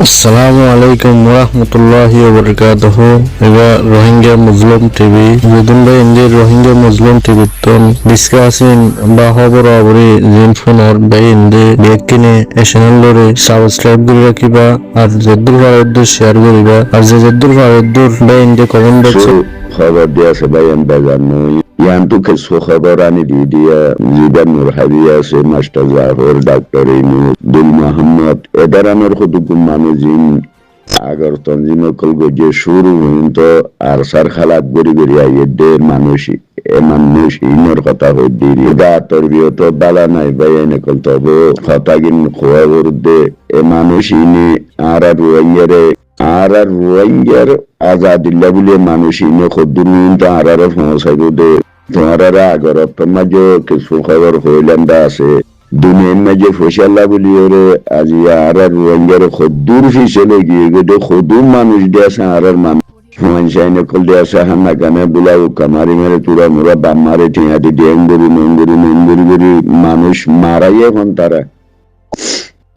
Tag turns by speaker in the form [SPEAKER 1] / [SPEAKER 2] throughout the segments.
[SPEAKER 1] আসসালামু আলাইকুম ওরহমতুল্লাহি ওবরকাতুহু এবা রোহিঙ্গা মুসলিম টিভি যদুন ভাই ইন্দি রোহিঙ্গা মুসলিম টিভি তন ডিসকাসিং বা খবর অবরি জিন ফোনর ভাই ইন্দি বেকিনে এশনাল লরে সাবস্ক্রাইব করে রাখিবা আর জেদুর ফারুদ্দুর শেয়ার করিবা আর জেদুর ফারুদ্দুর ভাই ইন্দি কমেন্ট বক্সে
[SPEAKER 2] خبر dia sebayan bazarno yang tu ke so khabarani di dia Zidan Nur Hadiya se Master Zahor Dr. Inu Dul Muhammad edaranor khudukun manujin agar tanzim kol goje shuru huin to arsar khalat gori gori ayede manushi manush inor kota hodiri da torbiyo to bala nai bayane kol to bo khatagin khawar de manushi ni ara ruayere আর রোহিঙ্গার আজাদিল্লা বলে মানুষ ইনে খদ্দুরুন তো আর সমস্যা দে তোমার আগর মাঝে কিছু খবর হইলাম আছে দুনিয়ার মাঝে ফসল্লা বলি ওরে আজি আর রোহিঙ্গার খদ্দুর ফিসলে গিয়ে গেছে খদ্দুর মানুষ দিয়েছে আর মানুষ মানুষাইনে কল দিয়েছে হান্না কানে বুলাও কামারি মেরে তুরা মোরা বাম মারে ঠিয়া দিদি এঙ্গুরি নঙ্গুরি মানুষ মারাই এখন তারা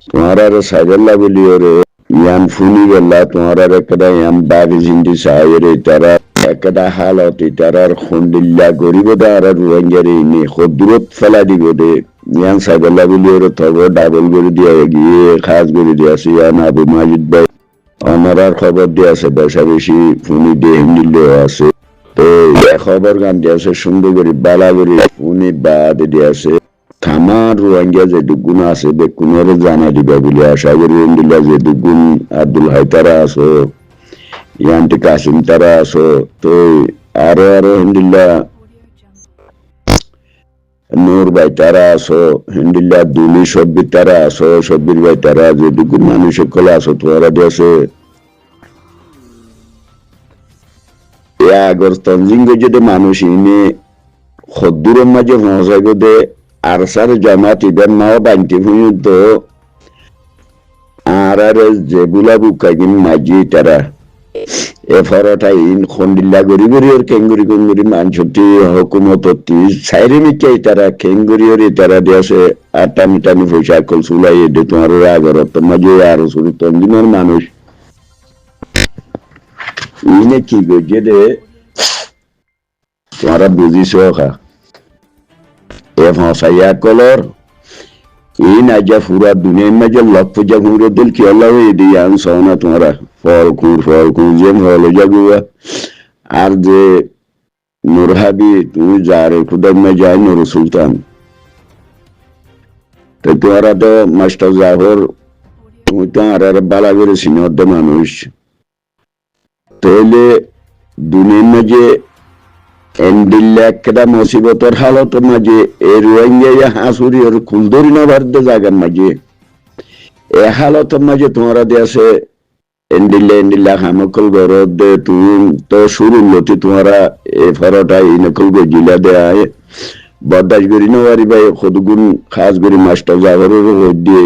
[SPEAKER 2] তোমার আর সাইদাল্লা বলি ওরে ইয়ান ফুনি গেলা তোমার একটা ইয়ান বাগি জিন্দি সাহের তারা একটা হালত তারার খন্ডিল্লা গরিব আর রোহিঙ্গার ইনি খদ্দুরত ফেলা দিব দে ইয়ান সাইদাল্লা বলি ওর তবে ডাবল করে দিয়া গিয়ে খাস করে দিয়েছে ইয়ান আবু মাজিদ ভাই আমার খবর দিয়েছে বেশা বেশি ফুনি দিয়ে হিন্দিল আছে তো খবর গান দিয়েছে সুন্দর করে বালা করে ফুনি বাদ দিয়েছে থামার রোহিঙ্গা যে দুগুণ আছে বেকুনের জানা দিবা বলে আশা করি ইন্দিল্লা যে দুগুণ আব্দুল হাই তারা আছো ইয়ান্টি কাসিম তারা আছো তো আরো হিন্দিল্লা নূর ভাই তারা আছো হিন্দিল্লা দুলি সব্বির তারা আছো সব্বির ভাই তারা যে দুগুণ মানুষ সকলে আছো তোরা দিয়েছে আগর তঞ্জিঙ্গ যদি মানুষ ইনে খদ্দুরের মাঝে পৌঁছাই দে আর সার জামাত ইবেন নাও বানতে হুইত আর যেগুলা বুকাইন মাঝি তারা এ ফরটা ইন খন্ডিল্লা গরি গরি ওর কেঙ্গুরি মানসটি হুকুমততি সাইরে মিকে তারা কেঙ্গুরি ওর তারা দিয়েছে আটামি পয়সা কল চুলাই দে তোমার আগর মাঝে আর শুরু তন্দিনের মানুষ ইনে কি গজে দে তোমরা বুঝিস খা এ ফসাইয়া কলর এই না যা পুরা দুনিয়ার মাঝে লক্ষ যা ঘুরে দিল কি আল্লাহ দিয়ে আনছো না তোমরা ফল কুর যে হলো যাগুয়া আর যে নুরহাবি তুমি যারে খুদার মে যায় নুর সুলতান তো তোমরা তো মাস্টার জাহর তুমি তো আর বালা করে সিনিয়র মানুষ তাহলে দুনিয়ার মাঝে এন্ডিল্লা একটা মুসিবতর হালতের মাঝে এই রোহিঙ্গা হাসুরি ওর কুলদরি না ভারতে জায়গার মাঝে এ হালতের মাঝে তোমরা দিয়েছে এন্ডিল্লা হামকল গরদ দে তুমি তো শুরু লতি তোমরা এ ফরটা এই নকল গজিলা দেয় বদাস করি না পারি ভাই খদগুন খাস করি মাস্টার জাগরের দিয়ে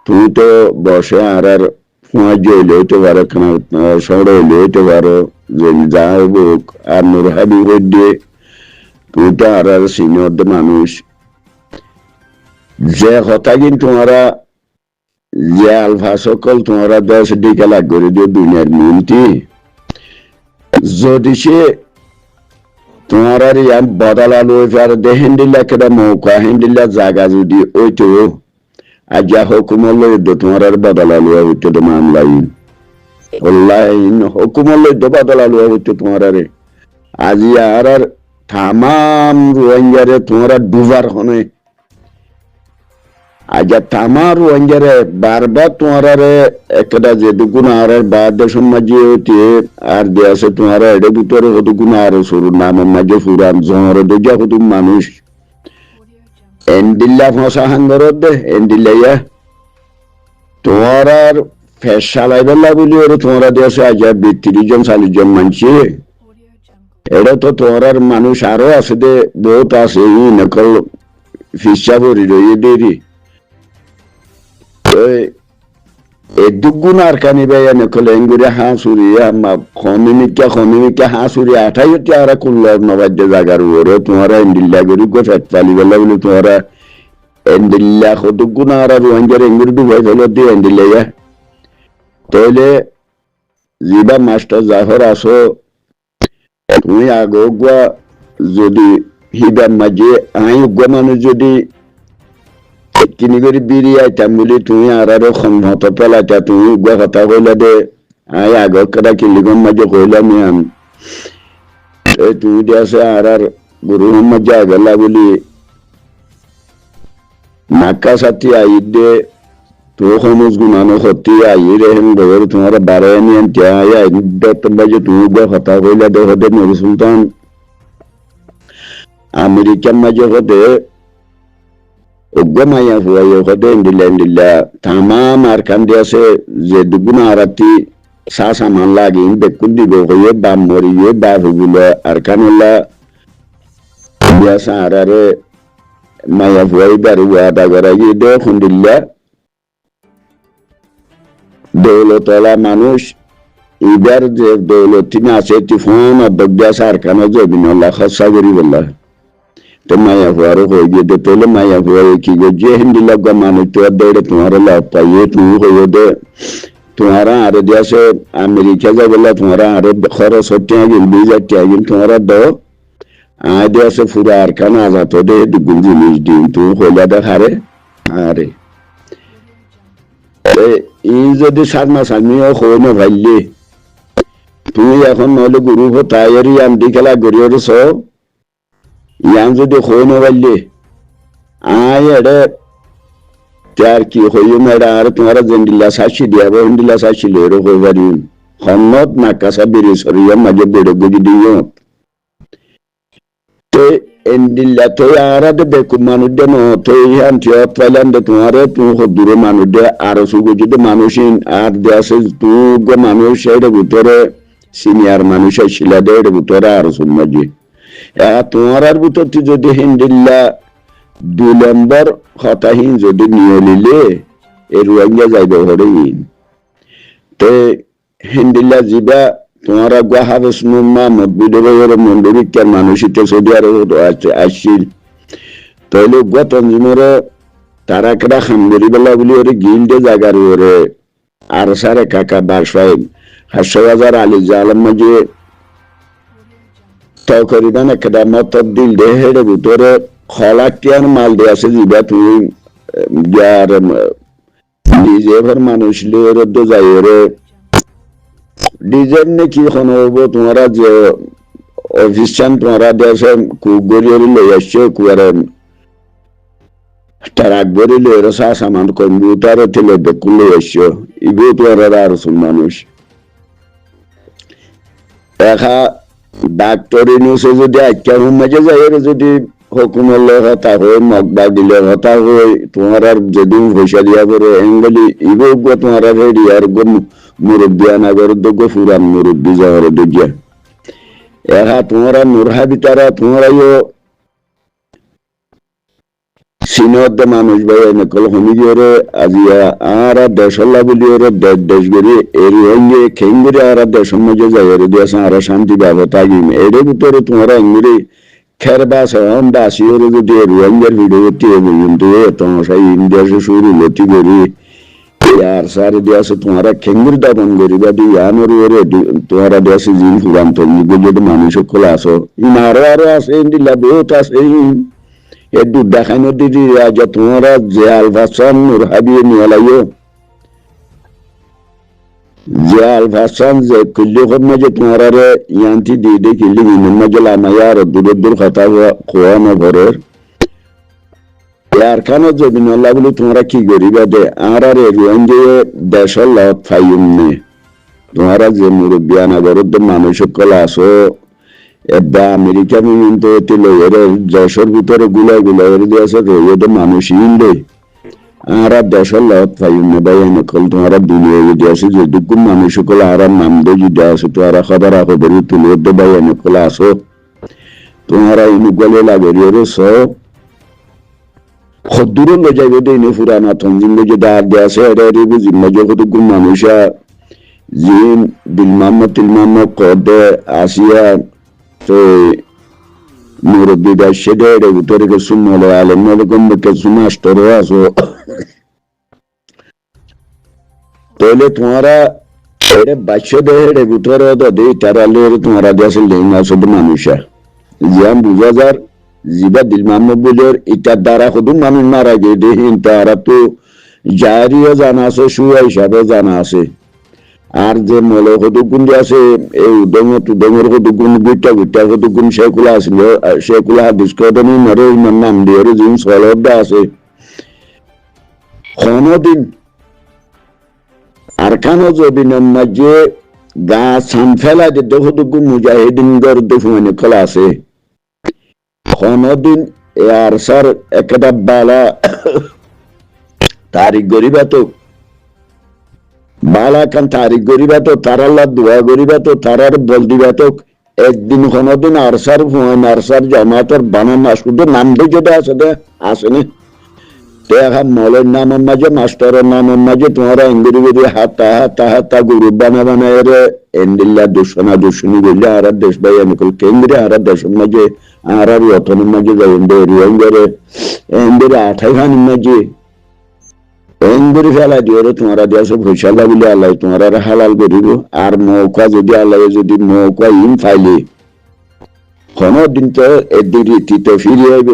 [SPEAKER 2] তুমি তো বসে আর জইলে হইতে পারো সড় হইলে হইতে পারো যে যা হোক আর নুর হাবি দিয়ে তুই তো আর সিনিয়র মানুষ যে কথা কিন্তু তোমরা যে আলফা সকল তোমরা 10 দিকে লাগ করে দিও দুনিয়ার মিনতি যদি সে তোমরা ইয়াম বদলালো আর দেহেন্ডিল্লা কেডা মৌকা হেন্ডিল্লা জায়গা যদি ওইতো আজ হুকুমল তোমরা বদলালো হইতো তো মামলাইন অনলাইন হুকুমল বদলালো হইতো তোমরা রে আজি আর তামাম রোহিঙ্গারে তোমরা ডুবার হনে আজ তামার রোহিঙ্গারে বারবার তোমরা রে একটা যে দুগুণ আর বাদ সমাজে হইতে আর দেশে তোমরা এর ভিতরে দুগুণ আর শুরু নাম মাঝে ফুরান জমর দেখা হতো মানুষ এন্ডিল্লা ফসা হাঙ্গরত দে এন্ডিল্লাইয়া তোমার ফেস চালাইবেলা বলি ওরে তোমরা দিয়েছে আজ 32 জন 40 জন মানছি এটা তো তোমার মানুষ আরো আছে দে বহুত আছে ই নকল ফিসা ভরি রয়ে দেরি এ দুগুণ আর কানি ভাইয়া নকল এঙ্গুরি হাঁসুরি খমিমিকা হাঁসুরি 28 আর কুল্লার নবাদ্য জাগার ওরে তোমরা এন্ডিল্লা গরি গো ফেট চালিবেলা বলি তোমরা এন্ডিল্লা খদুগুণ আর রোহিঙ্গার এঙ্গুরি ডুবাই ফেলো দিয়ে এন্ডিল্লাইয়া তাহলে জিবা মাস্টার জাফর আসো তুমি আগোয়া যদি হিবার মাঝে আই উগ্র মানুষ যদি কিনি করে বিড়ি আইতাম বলি তুমি আরো সম্মত পেলাইতা তুমি উগ্র কথা কইলা দে আই আগর কথা কিলিগম মাঝে কইলাম আমি তুমি দিয়েছে আর গুরু মোহাম্মদ জাগলা বলি নাক্কা সাথী আই দে তো খমুজ গুনানো হতি আই রে হেন বগর তোমার বারে নিয়ন তিয়া আই দত্তন বাজে তুমি উগ্র কথা কইলা দে হদে নুর সুলতান আমেরিকান মাঝে হদে uggomaya fuwayo kode ndila tamam arkan diase je duguna arati sasa man lagi imbe kulli go ye ba mori ye ba fugulo arkanula biasa arare maya fuwai bari wada gara ye de khundilla dawlatola manush ibar je dawlatina আছে tifon abdya sarkana je binallah khassa gari wallah तो माया फुआरो हो गए तो पहले माया फुआरो की गो जे हिंदी लगा मानो तो अडेरे तुम्हारा लाभ पाइए तुम हो दे तुम्हारा आरे जैसे अमेरिका जा बोला तुम्हारा आरे खरा सोते हैं गिल बीजा क्या गिल तुम्हारा दो आधे ऐसे पूरा आरकान आजाद हो दे दुगुंजी नीच दी तुम हो जाता हारे हारे इन जो दे साथ ना सामने हो ना भाई तुम यहाँ नॉले गुरु हो तायरी अंडी कला गुरियों सो यान যদি খোনো বললে আয় এড়ে তার কি হইও মেডা আর তোমার জন্ডিলা সাক্ষী দিয়াবো হিন্দিলা সাক্ষী লেরো হই পারি হন্নত নাকাসা বেরি সরিয়া মাঝে বেড়ে গুজি দিও তো এন্ডিলা তো আরা দে বেকু মানুষ দে নো তো ইয়ান টিয়া পাইলাম দে তোমারে তুমি হদুরে মানুষ দে আর সুগুজি দে মানুষিন আর দেশে তু গো মানুষ এর ভিতরে সিনিয়র মানুষ শিলা দে এর ভিতরে আর সুমাজি তোমার ভিতর যদি হিন্দিল্লা 2 নম্বর হতাহীন যদি নিয়ে নিলে এই রোহিঙ্গা যাইবে হরে তে হিন্দিল্লা জিবা তোমার আগুয়া হাফেজ মোহাম্মদ বিডবের মন্দিরিকার মানুষিতে সৌদি আরব আসছিল তাহলে গুয়া তঞ্জিমের তারা কেটা খামগরি বেলা বলি ওরে গিলডে জাগার ওরে আর সারে কাকা বাসায় 7,000 আলী জালাম মাঝে তকরিবান একটা মতবদিল দেহের ভিতরে খলাকিয়ার মাল দিয়ে আছে জিবা তুই যার ডিজেভার মানুষ লিওর দো যাইরে ডিজের নে কি খন হবো তোমরা যে অফিসান তোমরা দেশে কুগরিয়র লই আসছে কুয়ারে তারাক বরি লইর সামান কম্পিউটার তেলে বেকুল লই আসছে ইগো তোরা আর মানুষ দেখা ডাক্তার ইনুসে যদি আজ্ঞা মাঝে যাই যদি হুকুমের হতা হয়ে মগবা দিলে হতা হয়ে তোমার আর যদি পয়সা দিয়া করে এঙ্গলি ইগো গো তোমার রেডি আর গো মুরব্বী আনাগর দো ফুরান মুরব্বী যাওয়ার দুজিয়া এরা তোমার নুরহাবি তারা তোমার সিনদ মানুষ ভাই নকল হমিগরে আজিয়া আর দেশলা বলিওরে দেশ গরি এরি হইয়ে খেঙ্গরি আর দেশ মজে যায়রে দেশ আর শান্তি ব্যবস্থা গিম এর ভিতরে তোমরা ইংরি খেরবাস হন দাসিওরে যদি রোহিঙ্গার ভিডিও টিয়ে কিন্তু তোমার ইন্ডিয়া শুরু লতি গরি আর সারে দেশ তোমরা খেঙ্গরি দাবন গরি বাদি ইয়ানোর ওরে তোমরা দেশ জিন ফুরান তো নিগো মানুষ কলা আসো ইনারো আর আছে ইন্দিলা বহুত আছে এদু দেখানো দিদি রাজা তোমরা যে আলভাসান নুরহাবি নিয়ালাইও যে আলভাসান যে কুল্লি খমে যে তোমরা রে ইয়ান্তি দিদি কিল্লি মিনমা জলা মায়ার দূর কথা কোয়ানো ঘরের यार खानो जो बिनल्ला बोले तुम्हारा की गरीब है आरा रे रोंगे देशल लौट फाइम ने तुम्हारा जो मुरब्बियाना गरुद मानुष कलासो এবা আমেরিকা কিন্তু তেলে এর দেশের ভিতরে গুলা এর দেশে রয়ে মানুষ ইন্ডে আর দেশের লাভ পাইম না ভাই নকল তোমার দুনিয়া দেশে যে দুঃখ মানুষ কল আর নাম দে আছে তো আর খবর খবর তুলে দে ভাই নকল আসো তোমার ইনু গলে লাগে রে সো খদুর লো যাইবে দে নে ফুরানা তঞ্জিম যে দার দেশে এর বুঝি মজা কত গুম মানুষা জিন বিল মাম্মা কদে আসিয়া তো মুরব্বী দেশে দেড়ে ভিতরে কে সুন্নলে আলেম নলে কমবে কে সুনাস্তরে আসো তাহলে তোমরা এর বাচ্চ দেহের ভিতরে যদি তারালের তোমরা দেশে লেঙ্গা শুধু মানুষা জিয়াম বুঝা যার জিবা দিল মাহমুদের ইটার দ্বারা শুধু মানুষ মারা গিয়ে দেহিন তারা তো জারিও জানা আছে সুয়া হিসাবে জানা আছে আর যে মলে কতগুণ আছে এই উদমের কতগুণ গুইটা কতগুণ সেকুলা আসছিল সেকুলা হাদিস কদমি মরে ইমান নাম দিয়ে জিন সলবটা আছে কোনদিন আরকানো জবিনের মাঝে গা সান ফেলা যে কতগুণ মুজাহিদিন গর দুফুমানি খোলা আছে কোনদিন আর স্যার একটা বালা তারিখ গরিবা তো বালা কান তারিখ গরিবা তো তারাল্লা দোয়া গরিবা তো তারার বল দিবা তো একদিন কোনদিন আরসার ফুয়ান আরসার জামাতের বানানা শুধু নাম দিয়ে যেটা আছে না দেখা মলের নামের মাঝে মাস্টারের নামের মাঝে তোমরা ইংরেজি গরি হাতা গুরু বানায় রে এন্ডিল্লা দুশনি বললে আর দেশ ভাই অনুকূল কেন্দ্রে আর দেশের মাঝে আর রতনের মাঝে যাইন্দে রিয়ঙ্গরে এন্দিরে 28 মাঝে এন্দিরে ফেলা দিয়ে তোমরা দেশ ভৈশালা বলে আল্লাহ তোমরা হালাল করিব আর মৌকা যদি আল্লাহ যদি মৌকা ইন ফাইলে কোনদিন তো এদিন রীতিতে ফিরে আইব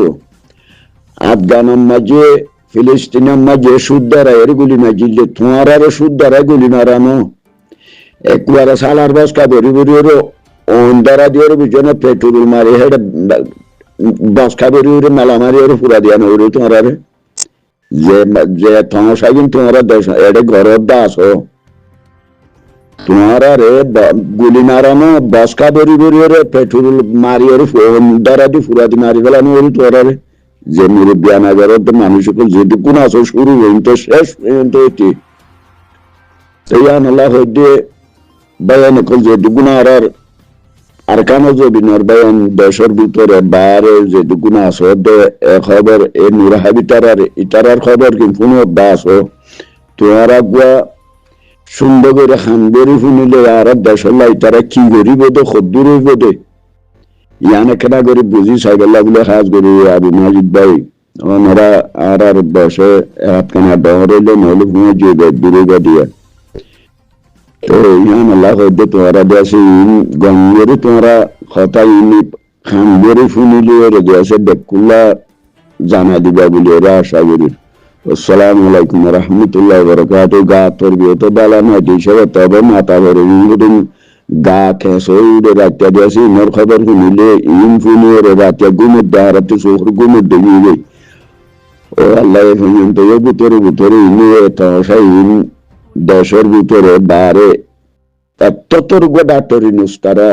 [SPEAKER 2] আফগানের মাঝে ফিলিস্তিনের মাঝে সুদ্ধারা এর গুলি না জিললে তোমার সুদ্ধারা গুলি মারানো একবারে সালার বসকা বেরি বেরিয়ে অন্ধারা দিয়ে পিছনে পেট্রোল মারি হেড বসকা বেরিয়ে মেলা মারি ওর পুরা দিয়া নইরে তোমার যে সমস্যা কিন্তু তোমরা দেশ এটা ঘরের দাস তোমার গুলি মারানো বসকা বেরিয়ে পেট্রোল মারি ওর অন্ধারা দিয়ে পুরা দিয়ে মারি ফেলানো ওর তোমার যে মুরব্বিয়ানাগারের মানুষকে যেটুকুন আছে শুরু পর্যন্ত শেষ পর্যন্ত এটি আল্লাহ হইতে বয়ান যেটুকুন আর কেন জবিনের বয়ান দেশের ভিতরে বাইরে যেটুকুন আছে খবর এ নুরাহাবি ইটারার খবর কিন্তু দাস তোরা গুয়া সুন্দর করে খানগরি শুনিলে আর দেশের লাই তারা কি করিব তো খদ্দুর হইব দে ইয়ানে কেনা করে বুঝি সাইকেল বলে কাজ করি আবু মাজিদ ভাই ওনারা আর বসে হাতখানা ডহরেলে নইলে ঘুমে যে দূরে দিয়া তো ইয়ান আল্লাহ হইতে তোমরা দেশে গঙ্গরে তোমরা কথা ইনি খানগরি শুনিলে ওরে দেশে বেকুল্লা জানা দিবা বলে ওরা আশা করি আসসালামু আলাইকুম রহমতুল্লাহ বরকাত গা তোর বিয়ে তো বালা নয় হিসেবে তবে মাথা ভরে গা খেসে উড়ে রাত্য়া দিয়েছে ইনোর খবর শুনিলে ইন শুনি ওরে রাত্য়া ঘুমের দেহারাতে চোখের ঘুমের দেখিয়ে গই ও আল্লাহ পর্যন্ত ভিতরে ইনি তসা ইন দেশের ভিতরে বারে এতর ডাক্তার ইনুস তারা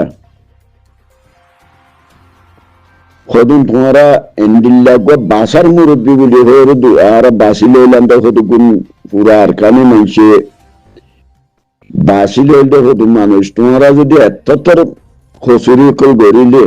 [SPEAKER 2] কদিন তোমরা এন্ডিল্লা গো বাসার মুরব্বী বলে হয়ে আর বাসি লইলাম দেখো গুণ পুরা আর কানে মানছে বাসি লইলে হতো মানুষ তোমরা যদি এতর খসুরি কল গড়িলে